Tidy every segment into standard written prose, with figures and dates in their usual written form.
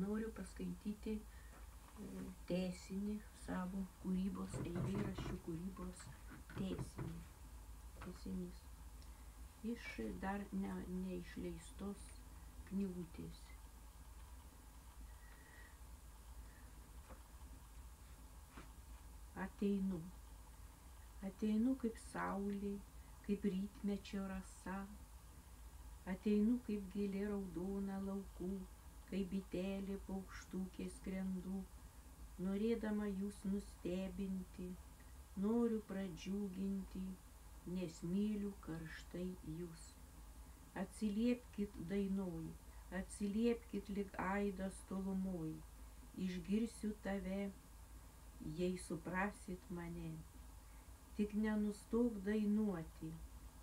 noriu paskaityti tęsinį savo kūrybos, eilėraščių kūrybos tęsinys iš dar neišleistos knygutės. Ateinu kaip saulė, kaip rytmečio rasa, ateinu kaip gėlė raudona laukų, kaip bitelė paukštukė skrendu, norėdama jūs nustebinti, noriu pradžiuginti, nes myliu karštai jūs. Atsiliepkit dainoj, atsiliepkit lyg aidas tolumoj, išgirsiu tave, jei suprasit mane. Tik nenustok dainuoti,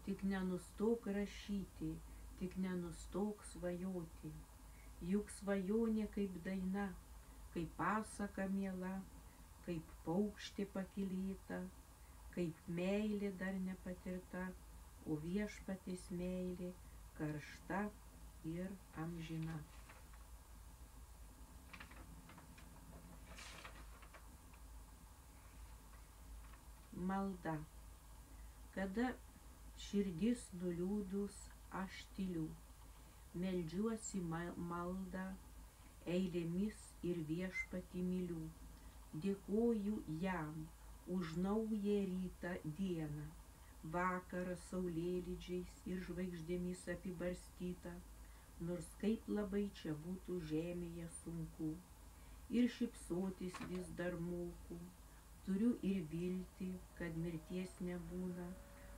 tik nenustok rašyti, tik nenustok svajoti. Juk svajonė kaip daina, kaip pasaka miela, kaip paukštė pakylėta, kaip meilė dar nepatirta, o viešpaties meilė karšta ir amžina. Malda. Kada širdis nuliūdus, aš tyliu, meldžiuosi maldą, eilėmis ir viešpatį myliu. Dėkoju jam už naują rytą dieną, vakarą saulėlydžiais ir žvaigždėmis apibarstyta, nors kaip labai čia būtų žemėje sunku. Ir šypsotis vis dar moku, turiu ir viltį, kad mirties nebūna,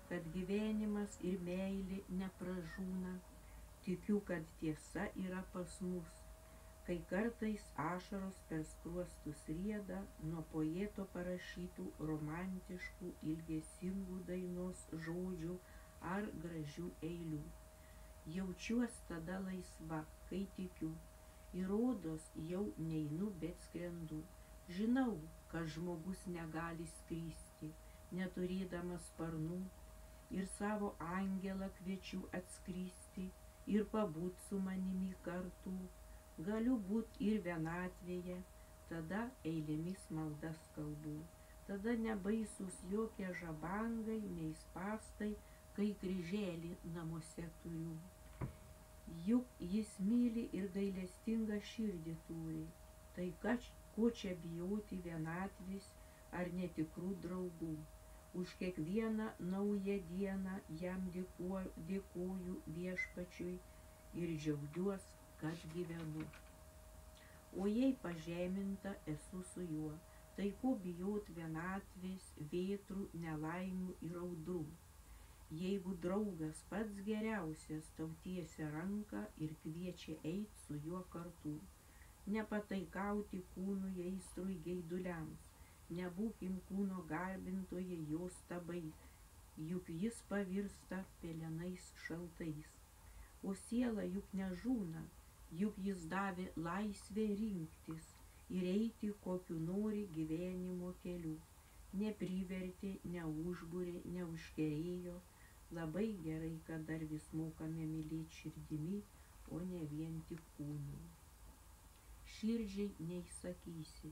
kad gyvenimas ir meilė nepražūna. Tikiu, kad tiesa yra pas mus, kai kartais ašaros per skruostus rieda nuo poeto parašytų romantiškų, ilgesingų dainos žodžių ar gražių eilių. Jaučiuos tada laisva, kai tikiu, ir rodos jau neinu, bet skrendu. Žinau, kad žmogus negali skristi, neturėdamas sparnų, ir savo angelą kviečiu atskristi ir pabūt su manimi kartu. Galiu būt ir vienatvėje, tada eilėmis maldas kalbu, tada nebaisus jokie žabangai, nei spąstai, kai kryželį namuose turiu. Juk jis myli ir gailestingą širdį turi, tai ko čia bijoti vienatvės ar netikrų draugų. Už kiekvieną naują dieną jam dėkoju viešpačiui ir džiaugiuos, kad gyvenu. O jei pažeminta esu su juo, tai ko bijot vienatvės, vėtrų, nelaimių ir audrų. Jeigu draugas pats geriausias tau tiesia ranką ir kviečia eit su juo kartu, nepataikauti kūnui aistrui geiduliams, nebūkim kūno garbintojai jo stabais, juk jis pavirsta pelenais šaltais. O siela juk nežūna, juk jis davė laisvę rinktis ir eiti kokiu nori gyvenimo keliu. Neprivertė, neužbūrė, neužkerėjo, labai gerai, kad dar vis mokame mylėti širdimi, o ne vien tik kūnu. Širdžiai neįsakysi,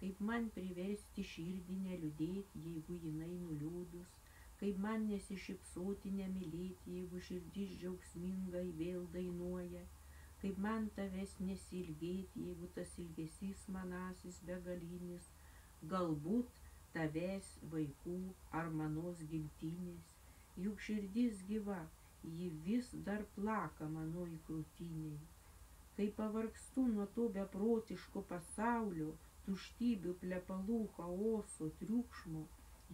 kaip man priversti širdį neliūdėti, jeigu jinai nuliūdus, kaip man nesišypsoti, nemylėti, jeigu širdis džiaugsmingai vėl dainuoja, kaip man tavęs nesilgėti, jeigu tas ilgesys manasis begalinis, galbūt tavęs, vaikų ar manos gimtinės, juk širdis gyva, ji vis dar plaka manoj krūtiniai. Kai pavargstu nuo to beprotiško pasaulio, tuštybių, plepalų, chaoso, triukšmo,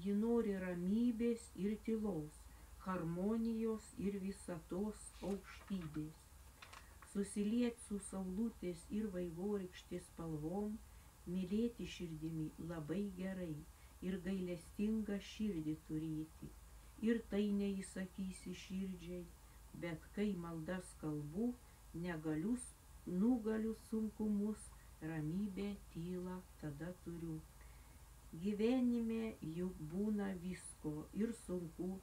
ji nori ramybės ir tylos, harmonijos ir visatos aukštybės. Susiliet su saulutės ir vaivorykštės spalvom, mylėti širdimi labai gerai ir gailestingą širdį turėti. Ir tai neįsakysi širdžiai, bet kai maldas kalbu, nugaliu sunkumus, ramybę, tylą tada turiu. Gyvenime juk būna visko ir sunku,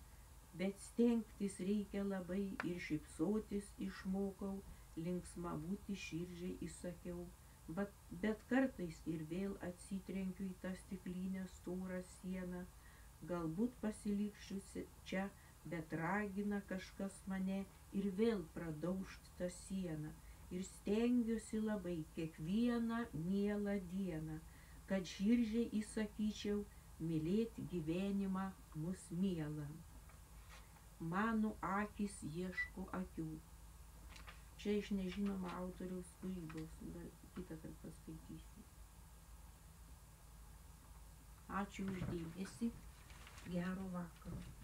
bet stengtis reikia labai ir šypsotis išmokau, linksma būti širdžiai įsakiau, Bet kartais ir vėl atsitrenkiu į tą stiklinę storą sieną, galbūt pasiliksiu čia, bet ragina kažkas mane ir vėl pradaužt tą sieną. Ir stengiuosi labai kiekvieną mielą dieną, kad širdžiai įsakyčiau mylėt gyvenimą mus mielą. Mano akys ieško akių. Čia iš nežinomo autoriaus kūrybos, gal kitą kartą paskaitysiu. Ačiū už dėmesį, gero vakaro.